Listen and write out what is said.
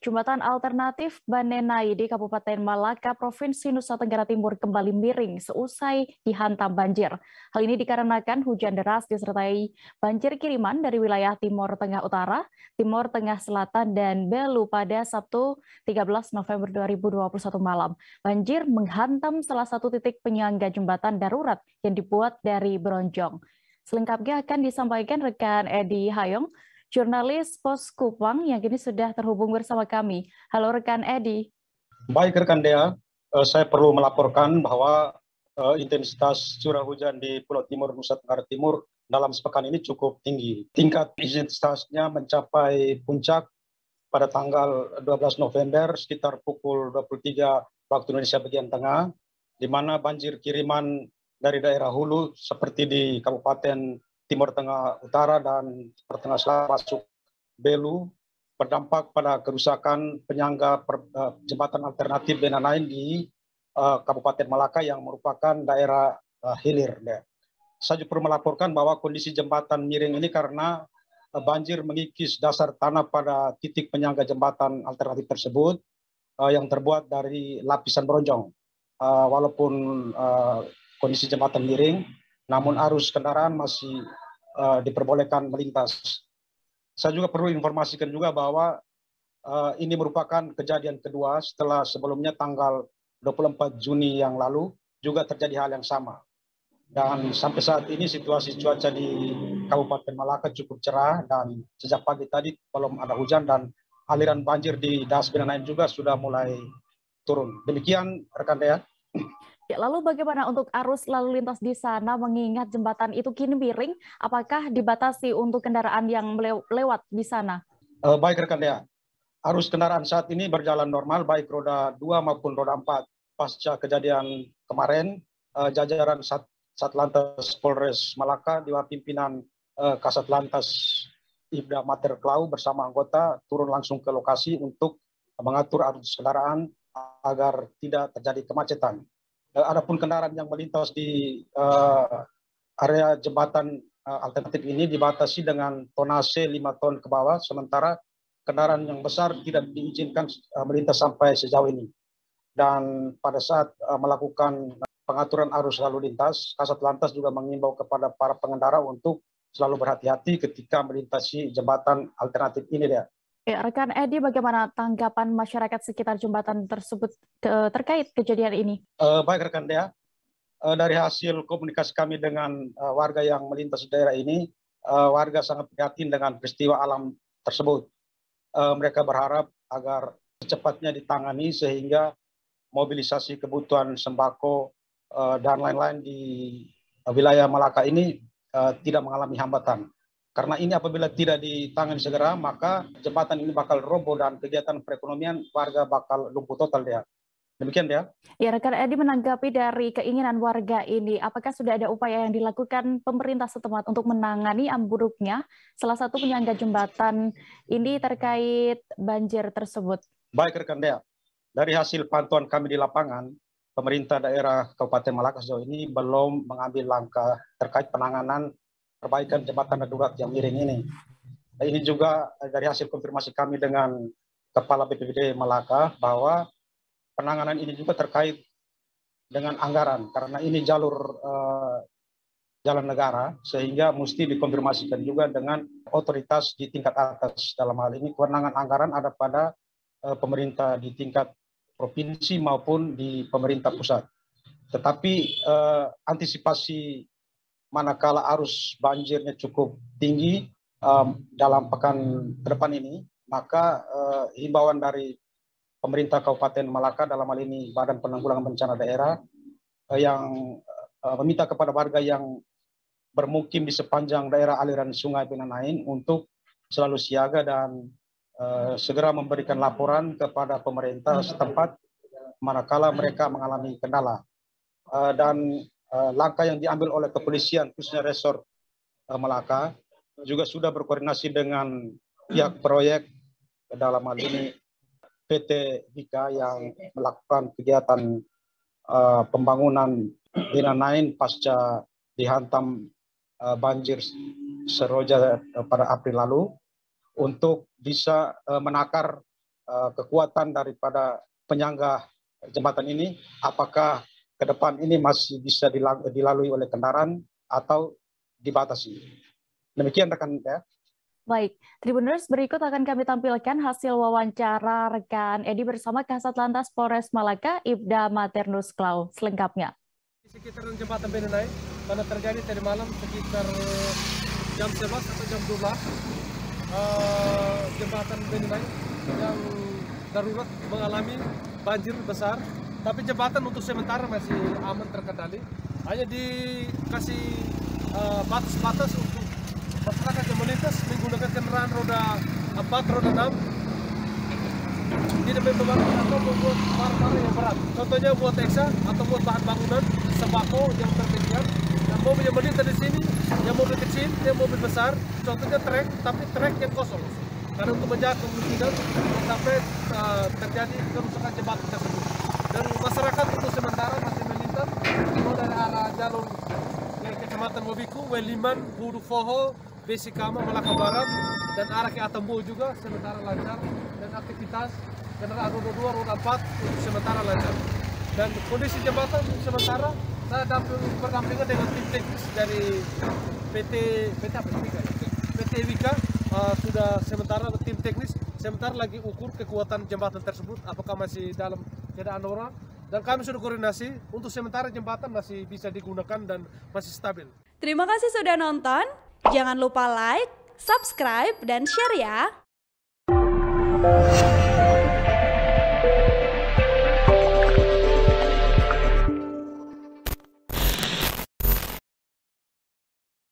Jembatan alternatif Banenai di Kabupaten Malaka, Provinsi Nusa Tenggara Timur kembali miring seusai dihantam banjir. Hal ini dikarenakan hujan deras disertai banjir kiriman dari wilayah Timur Tengah Utara, Timur Tengah Selatan, dan Belu pada Sabtu 13 November 2021 malam. Banjir menghantam salah satu titik penyangga jembatan darurat yang dibuat dari bronjong. Selengkapnya akan disampaikan rekan Edi Hayong, jurnalis Pos Kupang yang kini sudah terhubung bersama kami. Halo rekan Edi. Baik rekan Dea, saya perlu melaporkan bahwa intensitas curah hujan di Pulau Timur, Nusa Tenggara Timur dalam sepekan ini cukup tinggi. Tingkat intensitasnya mencapai puncak pada tanggal 12 November sekitar pukul 23 waktu Indonesia bagian tengah, di mana banjir kiriman dari daerah hulu seperti di Kabupaten Timur Tengah Utara dan Timur Tengah Selatan masuk Belu berdampak pada kerusakan penyangga jembatan alternatif Banenai di Kabupaten Malaka yang merupakan daerah hilir. Saya juga perlu melaporkan bahwa kondisi jembatan miring ini karena banjir mengikis dasar tanah pada titik penyangga jembatan alternatif tersebut yang terbuat dari lapisan bronjong. Walaupun kondisi jembatan miring, namun arus kendaraan masih diperbolehkan melintas. Saya juga perlu informasikan juga bahwa ini merupakan kejadian kedua setelah sebelumnya tanggal 24 Juni yang lalu juga terjadi hal yang sama. Dan sampai saat ini situasi cuaca di Kabupaten Malaka cukup cerah dan sejak pagi tadi belum ada hujan dan aliran banjir di Das Banenai juga sudah mulai turun. Demikian rekan Dea. Ya, lalu bagaimana untuk arus lalu lintas di sana mengingat jembatan itu kini miring? Apakah dibatasi untuk kendaraan yang lewat di sana? Baik rekan Dea, arus kendaraan saat ini berjalan normal baik roda 2 maupun roda 4. Pasca kejadian kemarin, jajaran Satlantas Polres Malaka di bawah pimpinan Kasat Lantas Ibda Mater Klau bersama anggota turun langsung ke lokasi untuk mengatur arus kendaraan agar tidak terjadi kemacetan. Adapun kendaraan yang melintas di area jembatan alternatif ini dibatasi dengan tonase 5 ton ke bawah, sementara kendaraan yang besar tidak diizinkan melintas sampai sejauh ini. Dan pada saat melakukan pengaturan arus lalu lintas, Kasat Lantas juga mengimbau kepada para pengendara untuk selalu berhati-hati ketika melintasi jembatan alternatif ini. Ya, rekan Edi, bagaimana tanggapan masyarakat sekitar jembatan tersebut terkait kejadian ini? Baik rekan Dea, dari hasil komunikasi kami dengan warga yang melintas daerah ini, warga sangat prihatin dengan peristiwa alam tersebut. Mereka berharap agar secepatnya ditangani sehingga mobilisasi kebutuhan sembako dan lain-lain di wilayah Malaka ini tidak mengalami hambatan. Karena ini apabila tidak ditangani segera, maka jembatan ini bakal roboh dan kegiatan perekonomian warga bakal lumpuh total. Demikian ya. Ya, rekan Edi, menanggapi dari keinginan warga ini, apakah sudah ada upaya yang dilakukan pemerintah setempat untuk menangani ambruknya salah satu penyangga jembatan ini terkait banjir tersebut? Baik rekan Dea, dari hasil pantauan kami di lapangan, pemerintah daerah Kabupaten Malaka sejauh ini belum mengambil langkah terkait penanganan perbaikan jembatan darurat yang miring ini. Ini juga dari hasil konfirmasi kami dengan Kepala BPBD Malaka bahwa penanganan ini juga terkait dengan anggaran karena ini jalur jalan negara sehingga mesti dikonfirmasikan juga dengan otoritas di tingkat atas. Dalam hal ini kewenangan anggaran ada pada pemerintah di tingkat provinsi maupun di pemerintah pusat. Tetapi antisipasi manakala arus banjirnya cukup tinggi dalam pekan ke depan ini, maka himbauan dari pemerintah Kabupaten Malaka dalam hal ini Badan Penanggulangan Bencana Daerah yang meminta kepada warga yang bermukim di sepanjang daerah aliran Sungai Banenai untuk selalu siaga dan segera memberikan laporan kepada pemerintah setempat manakala mereka mengalami kendala. Dan langkah yang diambil oleh kepolisian khususnya Resort Malaka juga sudah berkoordinasi dengan pihak proyek dalam hal ini PT Dika yang melakukan kegiatan pembangunan Banenai pasca dihantam banjir seroja pada April lalu untuk bisa menakar kekuatan daripada penyangga jembatan ini, apakah ke depan ini masih bisa dilalui oleh kendaraan atau dibatasi. Demikian rekan ya. Baik, Tribuners, berikut akan kami tampilkan hasil wawancara rekan Edi bersama Kasat Lantas Polres Malaka, Ibda Maternus Klau. Selengkapnya. Di sekitaran jembatan Benenai, karena terjadi tadi malam sekitar jam 11 atau jam 12, jembatan Benenai yang darurat mengalami banjir besar, tapi jembatan untuk sementara masih aman terkendali. Hanya dikasih batas-batas untuk masyarakat yang melintas menggunakan kendaraan roda 4, roda 6 tidak membawa atau membuat barang-barang yang berat. Contohnya buat eksa atau buat bahan bangunan, sembako yang tersedia. Dan mobil yang melintas di sini, yang mobil kecil, yang mobil besar, contohnya trek, tapi trek yang kosong. Karena untuk menjaga kemungkinan sampai terjadi kerusakan jembatan tersebut. Dan masyarakat untuk sementara masih melintas dari arah jalur Kecamatan Mobiku, Weliman, Budu Foho, Besikama, Malaka Barat, dan arah ke Atambo juga sementara lancar, dan aktivitas kendaraan roda 2, roda 4 untuk sementara lancar. Dan kondisi jembatan untuk sementara saya berdampingan dengan tim teknis dari PT Wika, sudah sementara tim teknis sementara lagi ukur kekuatan jembatan tersebut apakah masih dalam keadaan normal, dan kami sudah koordinasi untuk sementara jembatan masih bisa digunakan dan masih stabil. Terima kasih sudah nonton. Jangan lupa like, subscribe, dan share ya.